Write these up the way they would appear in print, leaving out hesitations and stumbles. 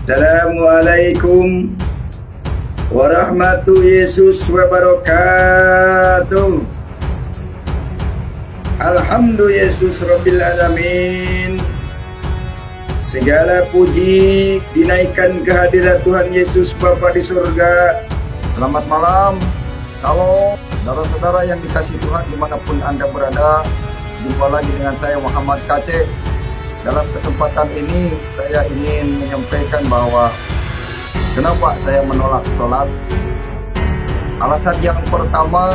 Assalamualaikum warahmatullahi wabarakatuh. Alhamdulillah Rabbil Alamin. Segala puji dinaikkan kehadirat Tuhan Yesus Bapa di surga. Selamat malam, salam saudara-saudara yang dikasihi Tuhan dimanapun Anda berada. Jumpa lagi dengan saya Muhammad Kacek. Dalam kesempatan ini saya ingin menyampaikan bahwa kenapa saya menolak sholat. Alasan yang pertama,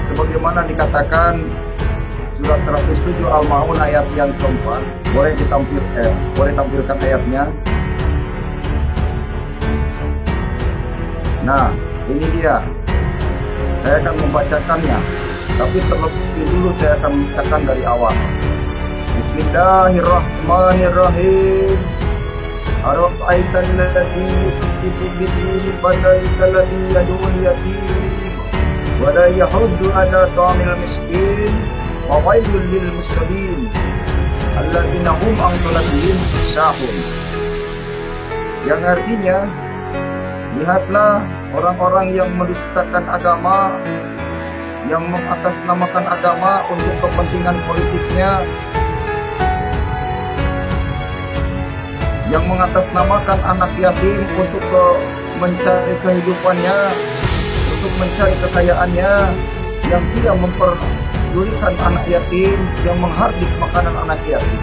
sebagaimana dikatakan surat 107 Al-Maun ayat yang keempat. Boleh tampilkan ayatnya. Nah, ini dia. Saya akan membacakannya, tapi terlebih dulu saya akan membacakan dari awal. Bismillahirrahmanirrahim. Ara'aital ladzi yukazzibu bid-din fadzalikal ladzi yad'ul yatim wa la yahuddu 'ala ta'amil miskin wa wailul lil muslimin alladzina hum an salatihim sahun. Yang artinya, lihatlah orang-orang yang mendustakan agama, yang mengatasnamakan agama untuk kepentingan politiknya, yang mengatasnamakan anak yatim untuk mencari kehidupannya, untuk mencari kekayaannya, yang tidak memperdulikan anak yatim, yang menghardik makanan anak yatim.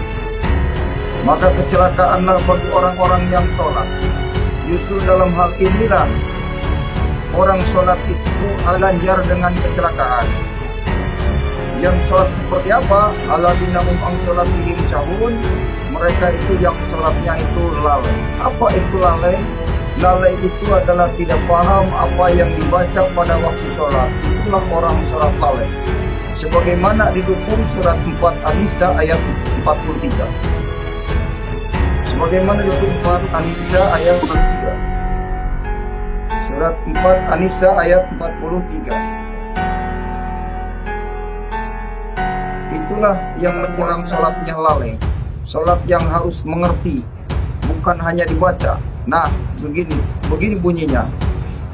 Maka kecelakaanlah bagi orang-orang yang sholat. Justru dalam hal inilah orang sholat itu ganjar dengan kecelakaan. Yang sholat seperti apa? Alladzina hum an salatihim sahun. Mereka itu yang sholatnya itu lalai. Apa itu lalai? Lalai itu adalah tidak paham apa yang dibaca pada waktu sholat. Itulah orang sholat lalai. Sebagaimana didukung surat 4 An-Nisa ayat 43. Sebagaimana didukung 4 An-Nisa ayat 43. Surat 4 An-Nisa ayat 43. Itulah yang menjelang sholatnya lalai. Sholat yang harus mengerti, bukan hanya dibaca. Nah, begini bunyinya.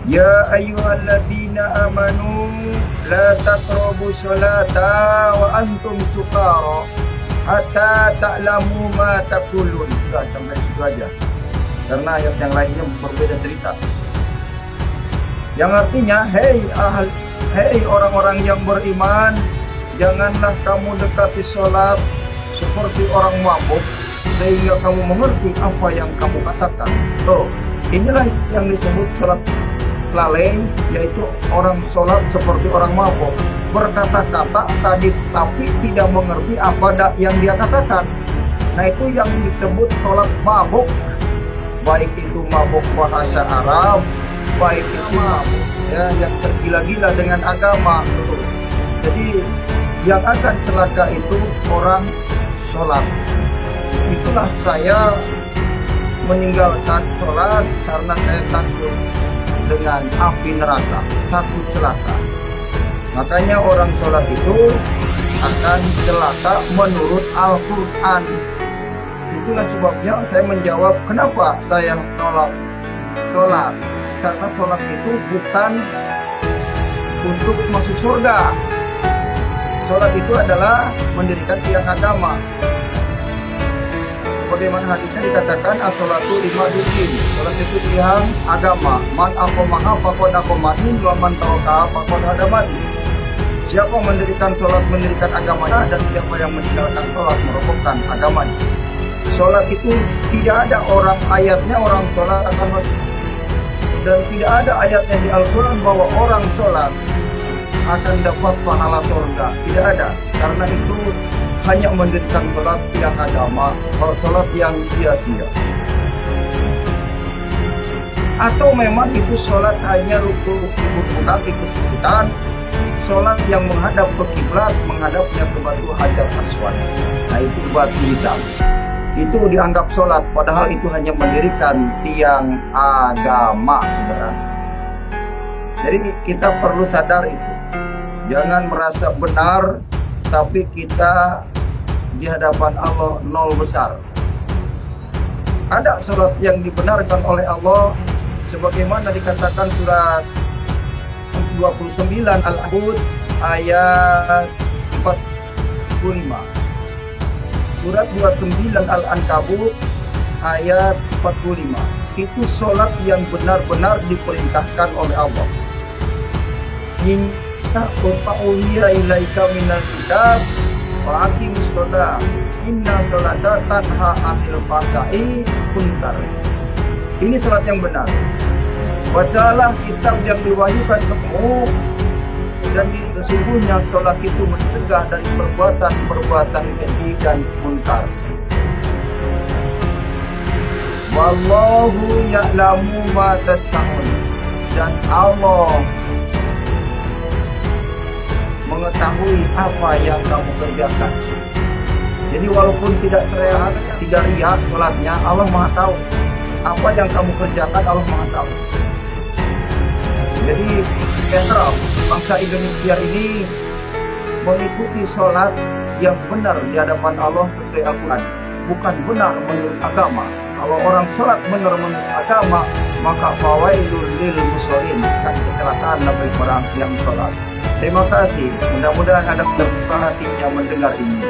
Ya ayyuhalladzina amanu la taqrabu sholata wa antum sukara hatta ta'lamu ma taqulun. Sudah, sampai situ aja. Karena ayat yang lainnya berbeda cerita. Yang artinya, hei orang-orang yang beriman, janganlah kamu dekati sholat seperti orang mabuk sehingga kamu mengerti apa yang kamu katakan. Inilah yang disebut sholat lalai, yaitu orang sholat seperti orang mabuk, berkata-kata tadi tapi tidak mengerti apa yang dia katakan. Nah, itu yang disebut sholat mabuk. Baik itu mabuk bahasa Arab, baik itu mabuk yang tergila-gila dengan agama. Jadi yang akan celaka itu orang sholat. Itulah saya meninggalkan sholat karena saya takut dengan api neraka, takut celaka. Makanya orang sholat itu akan celaka menurut Al-Quran. Itulah sebabnya saya menjawab kenapa saya menolak sholat. Karena sholat itu bukan untuk masuk surga. Sholat itu adalah mendirikan tiang agama. Sebagaimana hadisnya dikatakan as-sholatu imaduddin. Sholat itu tiang agama. Man aqamaha faqad aqamaddin wa man tarakaha faqad hadamaddin. Siapa mendirikan sholat mendirikan agamanya, dan siapa yang meninggalkan sholat merobohkan agamanya. Sholat itu tidak ada ayatnya orang sholat akan masuk. Dan tidak ada ayatnya di Al-Quran bahwa orang sholat akan dapat pahala surga. Tidak ada, karena itu hanya mendirikan sholat yang agama, sholat yang sia-sia. Atau memang itu sholat hanya ikut-ikutan, sholat yang menghadap ke kiblat, menghadapnya ke batu Hajar Aswad. Nah, itu batu hitam. Itu dianggap sholat, padahal itu hanya mendirikan tiang agama, saudara. Jadi kita perlu sadar itu. Jangan merasa benar, tapi kita di hadapan Allah nol besar. Ada sholat yang dibenarkan oleh Allah sebagaimana dikatakan surat 29 Al-Ankabut ayat 45. Surat 29 Al-Ankabut ayat 45. Itu sholat yang benar-benar diperintahkan oleh Allah. Inna uhiya ilaika minal kitab wa aqimus sholat inna sholata tanha 'anil fahsya'i munkar. Ini sholat yang benar. Bacalah kitab yang diwahyukan kepadamu, dan sesungguhnya sholat itu mencegah dari perbuatan-perbuatan keji dan munkar. Wallahu ya'lamu ma tasna'un, dan Allah mengetahui apa yang kamu kerjakan. Jadi walaupun tidak terlihat, tidak riak sholatnya, Allah Maha tahu. Apa yang kamu kerjakan, Allah Maha tahu. Jadi general bangsa Indonesia ini mengikuti sholat yang benar di hadapan Allah sesuai Al-Quran, bukan benar menurut agama. Kalau orang sholat benar menurut agama, maka fawailul lil musholin, kan kecelakaan bagi orang yang sholat. Terima kasih, mudah-mudahan ada terbuka hatinya mendengar ini.